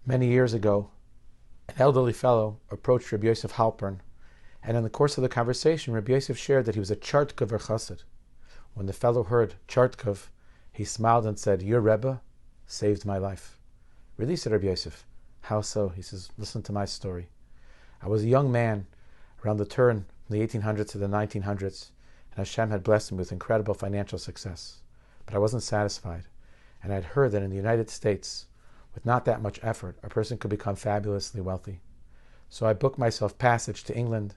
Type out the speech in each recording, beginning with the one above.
Many years ago, an elderly fellow approached Rabbi Yosef Halpern, and in the course of the conversation, Rabbi Yosef shared that he was a Chartkover chassid. When the fellow heard Chartkov, he smiled and said, "Your Rebbe saved my life." "Really?" said Rabbi Yosef. "How so?" He says, "Listen to my story. I was a young man around the turn from the 1800s to the 1900s, and Hashem had blessed me with incredible financial success. But I wasn't satisfied, and I'd heard that in the United States, with not that much effort, a person could become fabulously wealthy. So I booked myself passage to England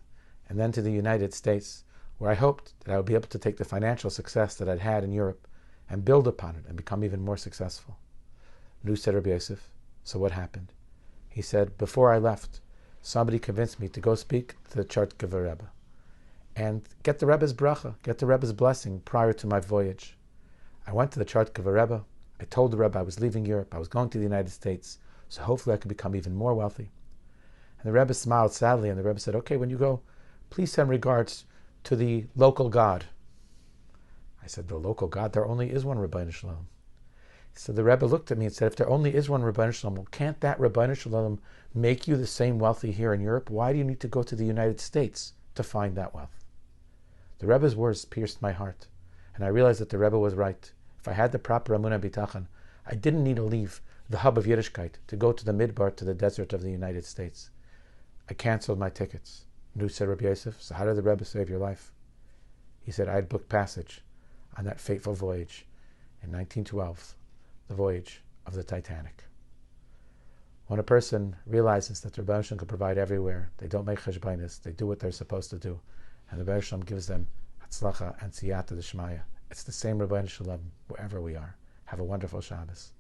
and then to the United States, where I hoped that I would be able to take the financial success that I'd had in Europe and build upon it and become even more successful." Nu, said Rabbi Yosef, "So what happened?" He said, "Before I left, somebody convinced me to go speak to the Chartkover Rebbe and get the Rebbe's bracha, get the Rebbe's blessing prior to my voyage. I went to the Chartkover Rebbe. I told the Rebbe I was leaving Europe, I was going to the United States, so hopefully I could become even more wealthy." And the Rebbe smiled sadly, and the Rebbe said, "Okay, when you go, please send regards to the local God." I said, "The local God? There only is one Rabbi Shlomo." So the Rebbe looked at me and said, "If there only is one Rabbi Shlomo, can't that Rabbi Shlomo make you the same wealthy here in Europe? Why do you need to go to the United States to find that wealth?" The Rebbe's words pierced my heart, and I realized that the Rebbe was right. If I had the proper Amunah Bitachon, I didn't need to leave the hub of Yiddishkeit to go to the Midbar, to the desert of the United States. I canceled my tickets. Nu, said Rabbi Yosef, "So how did the Rebbe save your life?" He said, "I had booked passage on that fateful voyage in 1912, the voyage of the Titanic." When a person realizes that the Rebbe Shalom can provide everywhere, they don't make cheshbainis, they do what they're supposed to do, and the Rebbe Shalom gives them hatzlacha and siyata d'shmaya. It's the same Rebbe Shalom wherever we are. Have a wonderful Shabbos.